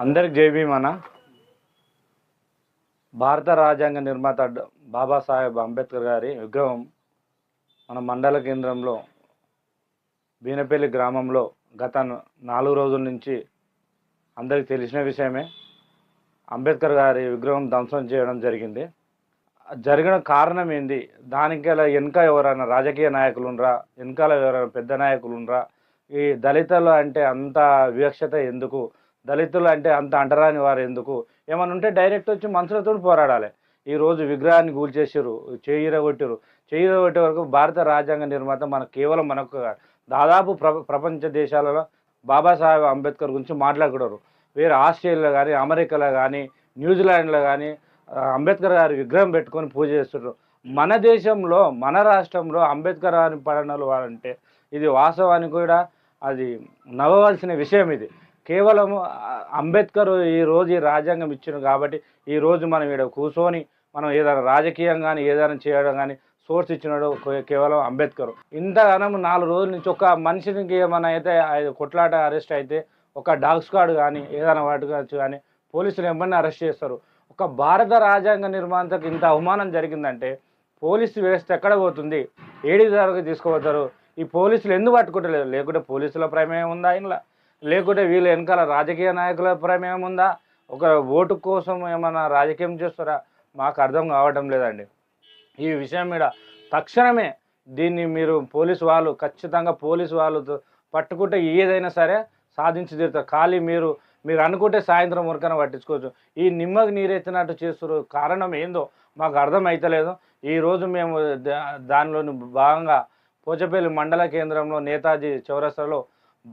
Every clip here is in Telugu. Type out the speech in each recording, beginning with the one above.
అందరికి జై భీమ్ అన్న. భారత రాజ్యాంగ నిర్మాత బాబాసాహెబ్ అంబేద్కర్ గారి విగ్రహం మన మండల కేంద్రంలో బీనపల్లి గ్రామంలో గత 4 రోజుల నుంచి అందరికి తెలిసిన విషయమే. అంబేద్కర్ గారి విగ్రహం ధ్వంసం చేయడం జరిగింది. జరిగిన కారణం ఏంది, దానికి వెనుక ఎవరైనా రాజకీయ నాయకులు ఉండరా, వెనకాల ఎవరైనా పెద్ద నాయకులు ఉండరా, ఈ దళితులు అంటే అంత వివక్షత ఎందుకు, దళితులు అంటే అంత అంటరాని వారు ఎందుకు, ఏమన్నా ఉంటే డైరెక్ట్ వచ్చి మనుషులతో పోరాడాలి. ఈరోజు విగ్రహాన్ని కూల్చేసారు, కొట్టే వరకు భారత రాజ్యాంగ నిర్మాత కేవలం మనకు దాదాపు ప్రపంచ దేశాలలో బాబాసాహెబ్ అంబేద్కర్ గురించి మాట్లాడుకున్నారు. వేరే ఆస్ట్రేలియాలో కానీ, అమెరికాలో కానీ, న్యూజిలాండ్లో కానీ అంబేద్కర్ గారి విగ్రహం పెట్టుకొని పూజ చేస్తున్నారు. మన దేశంలో, మన రాష్ట్రంలో అంబేద్కర్ గారి పఠనాలు వారంటే ఇది వాస్తవానికి కూడా అది నవ్వవలసిన విషయం. ఇది కేవలం అంబేద్కర్ ఈరోజు ఈ రాజ్యాంగం ఇచ్చిన కాబట్టి ఈరోజు మనం ఇక్కడ కూర్చొని మనం ఏదైనా రాజకీయం కానీ ఏదైనా చేయడం కానీ సోర్స్ ఇచ్చినాడు కేవలం అంబేద్కర్. ఇంతగానం 4 రోజుల నుంచి ఒక మనిషికి ఏమైనా అయితే కొట్లాట అరెస్ట్ అయితే ఒక డాగ్ స్క్వాడ్ కానీ ఏదైనా వాటి కానీ పోలీసులు ఎవరిని అరెస్ట్ చేస్తారు. ఒక భారత రాజ్యాంగ నిర్మాతకు ఇంత అవమానం జరిగిందంటే పోలీసు వ్యవస్థ ఎక్కడ పోతుంది, ఏడి దగ్గరకు తీసుకుపోతారు. ఈ పోలీసులు ఎందుకు పట్టుకుంటలేదు? లేకుంటే పోలీసుల ప్రమేయం ఉందా ఇంట్లో, లేకుంటే వీళ్ళ వెనకాల రాజకీయ నాయకుల ప్రమేయం ఉందా, ఒక ఓటు కోసం ఏమైనా రాజకీయం చేస్తారా? మాకు అర్థం కావటం లేదండి. ఈ విషయం మీద తక్షణమే దీన్ని మీరు పోలీసు వాళ్ళు ఖచ్చితంగా పోలీసు వాళ్ళతో పట్టుకుంటే ఏదైనా సరే సాధించి తీరుతారు. ఖాళీ మీరు అనుకుంటే సాయంత్రం వరకైనా పట్టించుకోవచ్చు. ఈ నిమ్మకు నీరెత్తినట్టు చేస్తున్నారు. కారణం ఏందో మాకు అర్థం అవుతలేదు. ఈరోజు మేము దానిలోని భాగంగా పోచపల్లి మండల కేంద్రంలో నేతాజీ చౌరస్తాలో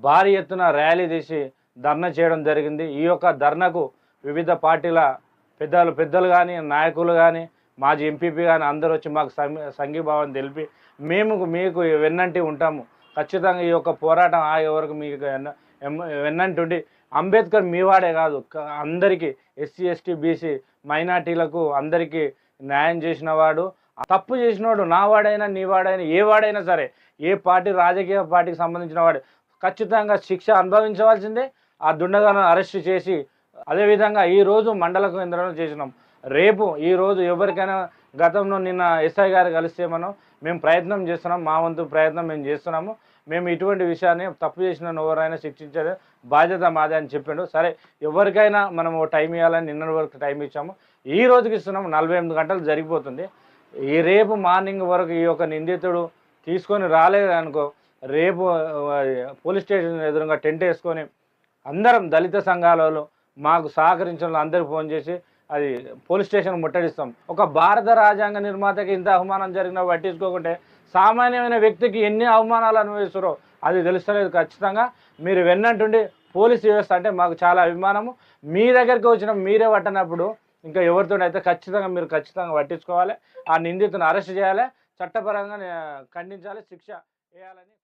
భారీ ఎత్తున ర్యాలీ తీసి ధర్నా చేయడం జరిగింది. ఈ యొక్క ధర్నాకు వివిధ పార్టీల పెద్దలు కానీ, నాయకులు కానీ, మాజీ ఎంపీపీ కానీ అందరూ వచ్చి మాకు సంఘీభావం తెలిపి మీకు వెన్నంటి ఉంటాము. ఖచ్చితంగా ఈ యొక్క పోరాటం ఆగే వరకు మీకు వెన్నంటుండి అంబేద్కర్ మీవాడే కాదు, అందరికీ ఎస్సీ ఎస్టీ బీసీ మైనార్టీలకు అందరికీ న్యాయం చేసిన వాడు. తప్పు చేసినవాడు నా వాడైనా నీ వాడైనా ఏ వాడైనా సరే, ఏ పార్టీ రాజకీయ పార్టీకి సంబంధించిన వాడు ఖచ్చితంగా శిక్ష అనుభవించవలసిందే. ఆ దుండగాను అరెస్ట్ చేసి అదేవిధంగా ఈరోజు మండల కేంద్రంలో చేసినాం. రేపు ఈరోజు ఎవరికైనా గతంలో నిన్న ఎస్ఐ గారు కలిస్తే మేము ప్రయత్నం చేస్తున్నాం, మా వంతు ప్రయత్నం మేము చేస్తున్నాము. మేము ఇటువంటి విషయాన్ని తప్పు చేసిన ఎవరైనా శిక్షించేది బాధ్యత మాదే అని చెప్పిండు. సరే, ఎవరికైనా మనం టైం ఇవ్వాలని నిన్న వరకు టైం ఇచ్చాము, ఈ రోజుకి ఇస్తున్నాము. 48 గంటలు జరిగిపోతుంది. ఈ రేపు మార్నింగ్ వరకు ఈ యొక్క నిందితుడు తీసుకొని రాలేదనుకో, రేపు పోలీస్ స్టేషన్ ఎదురుగా టెంట్ వేసుకొని అందరం దళిత సంఘాలలో మాకు సహకరించిన అందరికి ఫోన్ చేసి అది పోలీస్ స్టేషన్ ముట్టడిస్తాం. ఒక భారత రాజ్యాంగ నిర్మాతకి ఇంత అవమానం జరిగినా పట్టించుకోకుంటే సామాన్యమైన వ్యక్తికి ఎన్ని అవమానాలు అనుభవిస్తారో అది తెలుస్తలేదు. ఖచ్చితంగా మీరు వెన్నంటుండి పోలీస్ వ్యవస్థ అంటే మాకు చాలా అభిమానము. మీ దగ్గరికి వచ్చిన మీరే పట్టనప్పుడు ఇంకా ఎవరితో అయితే మీరు ఖచ్చితంగా పట్టించుకోవాలి. ఆ నిందితుని అరెస్ట్ చేయాలి, చట్టపరంగా ఖండించాలి, శిక్ష వేయాలని